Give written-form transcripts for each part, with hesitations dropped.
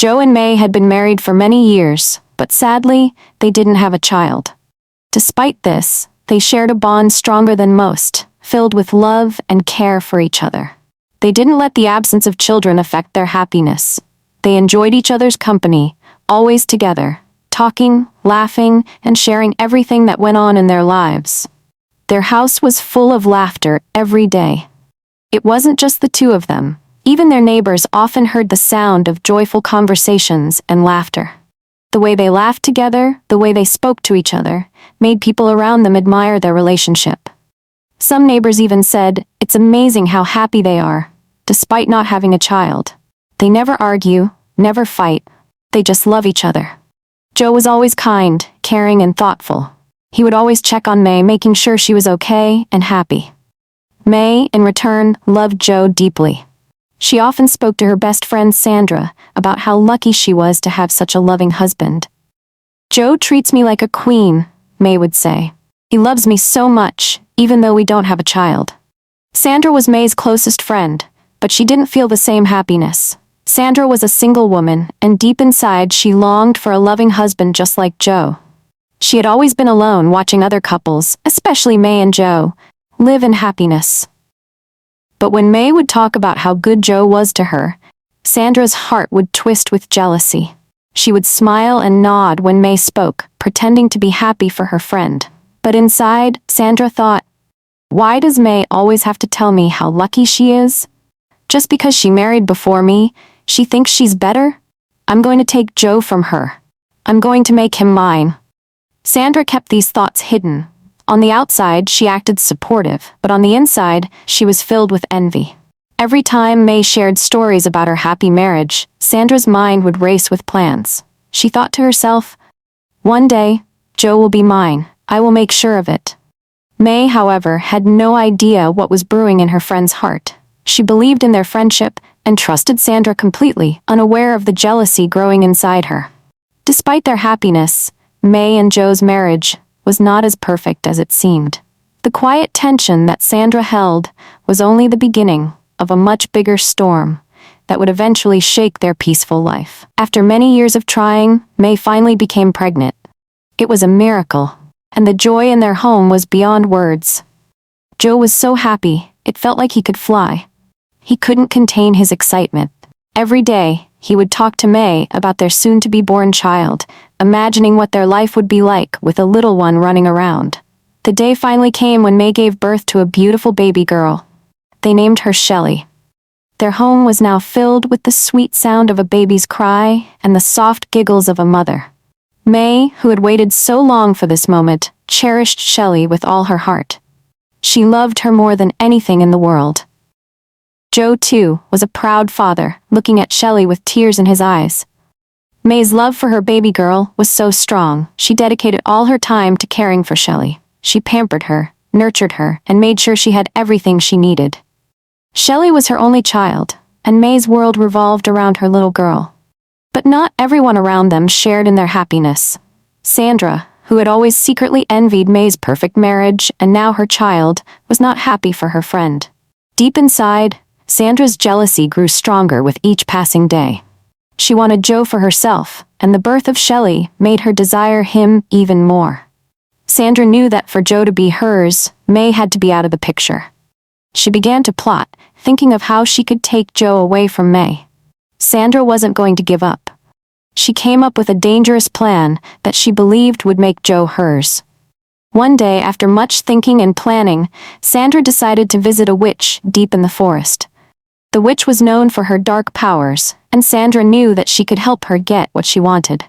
Joe and May had been married for many years, but sadly, they didn't have a child. Despite this, they shared a bond stronger than most, filled with love and care for each other. They didn't let the absence of children affect their happiness. They enjoyed each other's company, always together, talking, laughing, and sharing everything that went on in their lives. Their house was full of laughter every day. It wasn't just the two of them. Even their neighbors often heard the sound of joyful conversations and laughter. The way they laughed together, the way they spoke to each other, made people around them admire their relationship. Some neighbors even said, "It's amazing how happy they are, despite not having a child. They never argue, never fight. They just love each other." Joe was always kind, caring, and thoughtful. He would always check on May, making sure she was okay and happy. May, in return, loved Joe deeply. She often spoke to her best friend Sandra about how lucky she was to have such a loving husband. "Joe treats me like a queen," May would say. "He loves me so much, even though we don't have a child." Sandra was May's closest friend, but she didn't feel the same happiness. Sandra was a single woman, and deep inside she longed for a loving husband just like Joe. She had always been alone watching other couples, especially May and Joe, live in happiness. But when May would talk about how good Joe was to her, Sandra's heart would twist with jealousy. She would smile and nod when May spoke, pretending to be happy for her friend. But inside, Sandra thought, "Why does May always have to tell me how lucky she is? Just because she married before me, she thinks she's better? I'm going to take Joe from her. I'm going to make him mine." Sandra kept these thoughts hidden. On the outside, she acted supportive, but on the inside, she was filled with envy. Every time May shared stories about her happy marriage, Sandra's mind would race with plans. She thought to herself, "One day, Joe will be mine. I will make sure of it." May, however, had no idea what was brewing in her friend's heart. She believed in their friendship and trusted Sandra completely, unaware of the jealousy growing inside her. Despite their happiness, May and Joe's marriage was not as perfect as it seemed. The quiet tension that Sandra held was only the beginning of a much bigger storm that would eventually shake their peaceful life. After many years of trying, May finally became pregnant. It was a miracle, and the joy in their home was beyond words. Joe was so happy, it felt like he could fly. He couldn't contain his excitement. Every day, he would talk to May about their soon-to-be-born child, imagining what their life would be like with a little one running around. The day finally came when May gave birth to a beautiful baby girl. They named her Shelly. Their home was now filled with the sweet sound of a baby's cry and the soft giggles of a mother. May, who had waited so long for this moment, cherished Shelly with all her heart. She loved her more than anything in the world. Joe, too, was a proud father, looking at Shelly with tears in his eyes. May's love for her baby girl was so strong, she dedicated all her time to caring for Shelly. She pampered her, nurtured her, and made sure she had everything she needed. Shelly was her only child, and May's world revolved around her little girl. But not everyone around them shared in their happiness. Sandra, who had always secretly envied May's perfect marriage and now her child, was not happy for her friend. Deep inside, Sandra's jealousy grew stronger with each passing day. She wanted Joe for herself, and the birth of Shelly made her desire him even more. Sandra knew that for Joe to be hers, May had to be out of the picture. She began to plot, thinking of how she could take Joe away from May. Sandra wasn't going to give up. She came up with a dangerous plan that she believed would make Joe hers. One day, after much thinking and planning, Sandra decided to visit a witch deep in the forest. The witch was known for her dark powers, and Sandra knew that she could help her get what she wanted.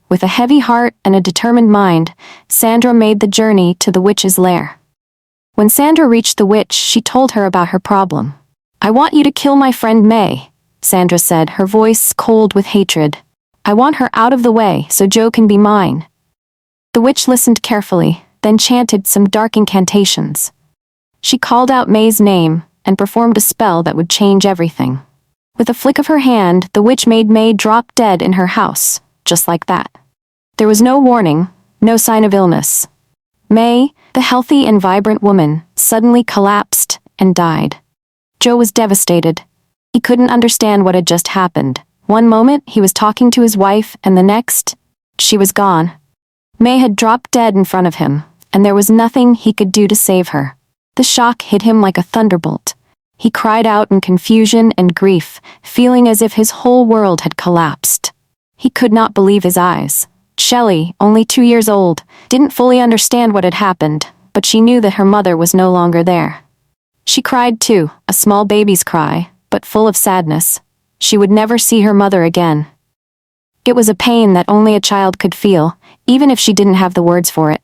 With a heavy heart and a determined mind, Sandra made the journey to the witch's lair. When Sandra reached the witch, she told her about her problem. "I want you to kill my friend May," Sandra said, her voice cold with hatred. "I want her out of the way so Joe can be mine." The witch listened carefully, then chanted some dark incantations. She called out May's name and performed a spell that would change everything. With a flick of her hand, the witch made May drop dead in her house, just like that. There was no warning, no sign of illness. May, the healthy and vibrant woman, suddenly collapsed and died. Joe was devastated. He couldn't understand what had just happened. One moment, he was talking to his wife, and the next, she was gone. May had dropped dead in front of him, and there was nothing he could do to save her. The shock hit him like a thunderbolt. He cried out in confusion and grief, feeling as if his whole world had collapsed. He could not believe his eyes. Shelly, only 2 years old, didn't fully understand what had happened, but she knew that her mother was no longer there. She cried too, a small baby's cry, but full of sadness. She would never see her mother again. It was a pain that only a child could feel, even if she didn't have the words for it.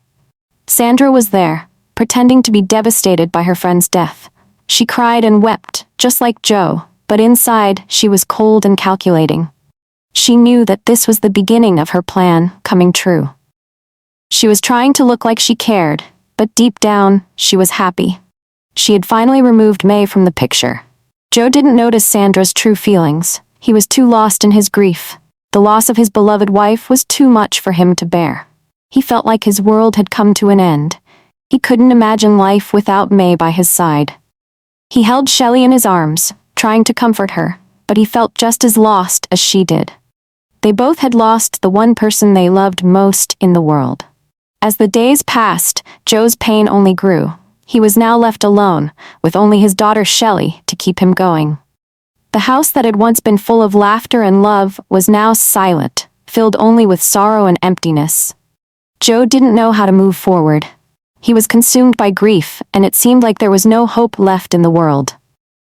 Sandra was there, pretending to be devastated by her friend's death. She cried and wept, just like Joe, but inside she was cold and calculating. She knew that this was the beginning of her plan coming true. She was trying to look like she cared, but deep down, she was happy. She had finally removed May from the picture. Joe didn't notice Sandra's true feelings. He was too lost in his grief. The loss of his beloved wife was too much for him to bear. He felt like his world had come to an end. He couldn't imagine life without May by his side. He held Shelly in his arms, trying to comfort her, but he felt just as lost as she did. They both had lost the one person they loved most in the world. As the days passed, Joe's pain only grew. He was now left alone, with only his daughter Shelly to keep him going. The house that had once been full of laughter and love was now silent, filled only with sorrow and emptiness. Joe didn't know how to move forward. He was consumed by grief, and it seemed like there was no hope left in the world.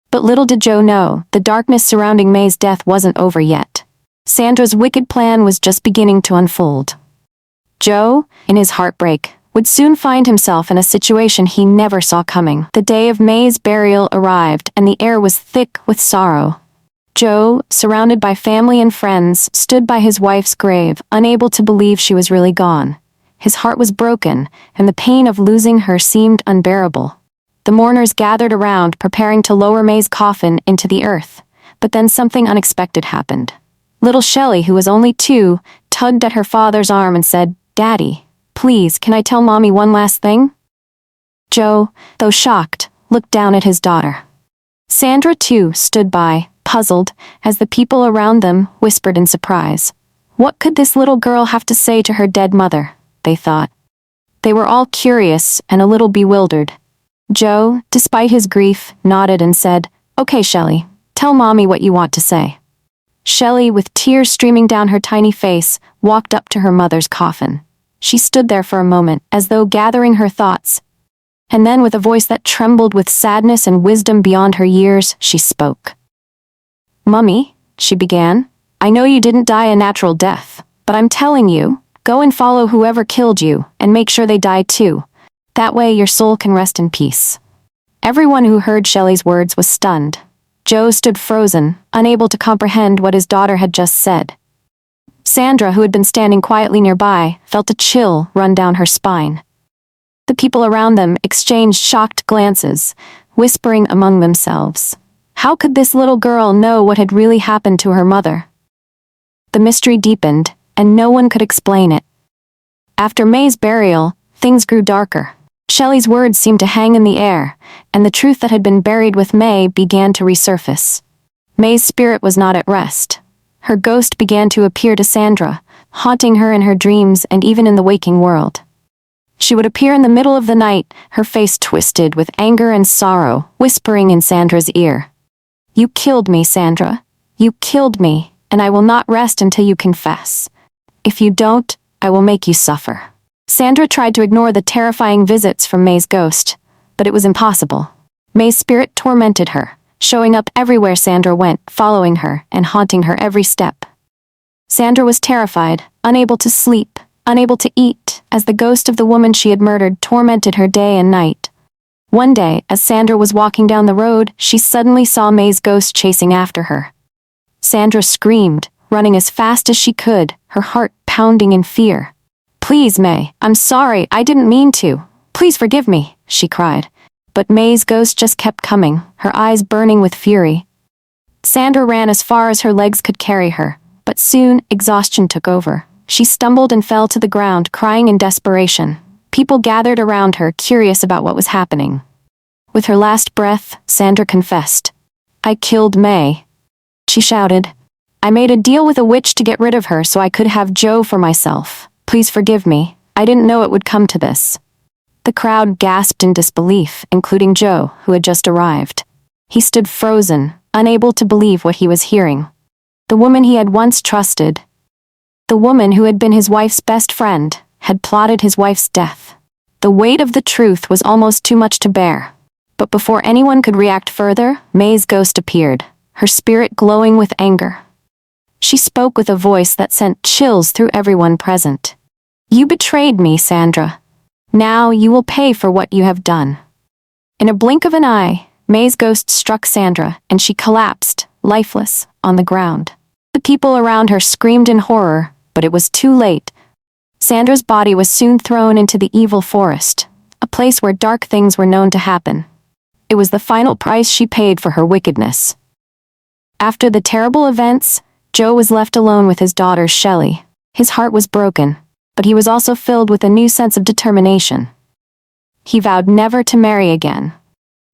But little did Joe know, the darkness surrounding May's death wasn't over yet. Sandra's wicked plan was just beginning to unfold. Joe, in his heartbreak, would soon find himself in a situation he never saw coming. The day of May's burial arrived, and the air was thick with sorrow. Joe, surrounded by family and friends, stood by his wife's grave, unable to believe she was really gone. His heart was broken, and the pain of losing her seemed unbearable. The mourners gathered around, preparing to lower May's coffin into the earth. But then something unexpected happened. Little Shelly, who was only 2, tugged at her father's arm and said, "Daddy, please, can I tell Mommy one last thing?" Joe, though shocked, looked down at his daughter. Sandra, too, stood by, puzzled, as the people around them whispered in surprise. What could this little girl have to say to her dead mother, they thought. They were all curious and a little bewildered. Joe, despite his grief, nodded and said, "Okay, Shelly, tell Mommy what you want to say." Shelly, with tears streaming down her tiny face, walked up to her mother's coffin. She stood there for a moment, as though gathering her thoughts. And then, with a voice that trembled with sadness and wisdom beyond her years, she spoke. "Mummy," she began, "I know you didn't die a natural death, but I'm telling you, go and follow whoever killed you, and make sure they die too. That way your soul can rest in peace." Everyone who heard Shelly's words was stunned. Joe stood frozen, unable to comprehend what his daughter had just said. Sandra, who had been standing quietly nearby, felt a chill run down her spine. The people around them exchanged shocked glances, whispering among themselves. How could this little girl know what had really happened to her mother? The mystery deepened, and no one could explain it. After May's burial, things grew darker. Shelly's words seemed to hang in the air, and the truth that had been buried with May began to resurface. May's spirit was not at rest. Her ghost began to appear to Sandra, haunting her in her dreams and even in the waking world. She would appear in the middle of the night, her face twisted with anger and sorrow, whispering in Sandra's ear. "You killed me, Sandra. You killed me, and I will not rest until you confess. If you don't, I will make you suffer." Sandra tried to ignore the terrifying visits from May's ghost, but it was impossible. May's spirit tormented her, showing up everywhere Sandra went, following her and haunting her every step. Sandra was terrified, unable to sleep, unable to eat, as the ghost of the woman she had murdered tormented her day and night. One day, as Sandra was walking down the road, she suddenly saw May's ghost chasing after her. Sandra screamed, running as fast as she could, her heart pounding in fear. "Please, May, I'm sorry, I didn't mean to. Please forgive me," she cried. But May's ghost just kept coming, her eyes burning with fury. Sandra ran as far as her legs could carry her, but soon exhaustion took over. She stumbled and fell to the ground, crying in desperation. People gathered around her, curious about what was happening. With her last breath, Sandra confessed. "I killed May," she shouted. I made a deal with a witch to get rid of her so I could have Joe for myself. Please forgive me. I didn't know it would come to this." The crowd gasped in disbelief, including Joe, who had just arrived. He stood frozen, unable to believe what he was hearing. The woman he had once trusted, the woman who had been his wife's best friend, had plotted his wife's death. The weight of the truth was almost too much to bear. But before anyone could react further, May's ghost appeared, her spirit glowing with anger. She spoke with a voice that sent chills through everyone present. "You betrayed me, Sandra. Now you will pay for what you have done." In a blink of an eye, May's ghost struck Sandra, and she collapsed, lifeless, on the ground. The people around her screamed in horror, but it was too late. Sandra's body was soon thrown into the evil forest, a place where dark things were known to happen. It was the final price she paid for her wickedness. After the terrible events, Joe was left alone with his daughter Shelly. His heart was broken, but he was also filled with a new sense of determination. He vowed never to marry again.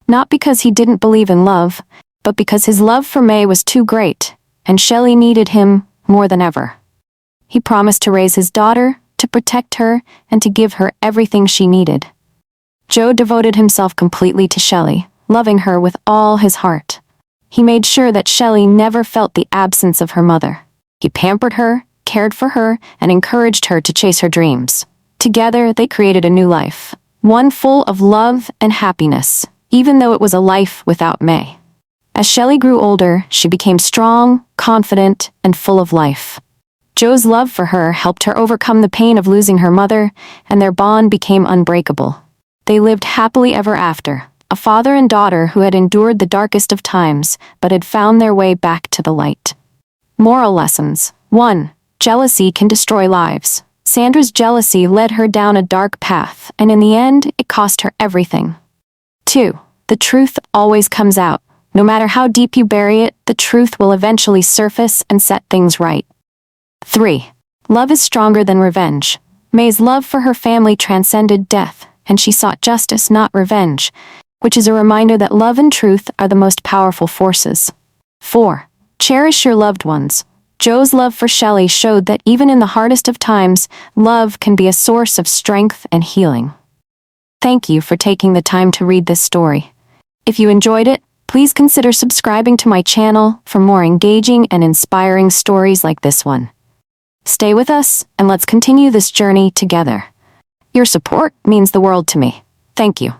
Not because he didn't believe in love, but because his love for May was too great, and Shelly needed him more than ever. He promised to raise his daughter, to protect her, and to give her everything she needed. Joe devoted himself completely to Shelly, loving her with all his heart. He made sure that Shelly never felt the absence of her mother. He pampered her, cared for her, and encouraged her to chase her dreams. Together, they created a new life, one full of love and happiness, even though it was a life without May. As Shelly grew older, she became strong, confident, and full of life. Joe's love for her helped her overcome the pain of losing her mother, and their bond became unbreakable. They lived happily ever after, a father and daughter who had endured the darkest of times, but had found their way back to the light. Moral lessons. 1. Jealousy can destroy lives. Sandra's jealousy led her down a dark path, and in the end, it cost her everything. 2. The truth always comes out. No matter how deep you bury it, the truth will eventually surface and set things right. 3. Love is stronger than revenge. May's love for her family transcended death, and she sought justice, not revenge, which is a reminder that love and truth are the most powerful forces. 4. Cherish your loved ones. Joe's love for Shelly showed that even in the hardest of times, love can be a source of strength and healing. Thank you for taking the time to read this story. If you enjoyed it, please consider subscribing to my channel for more engaging and inspiring stories like this one. Stay with us, and let's continue this journey together. Your support means the world to me. Thank you.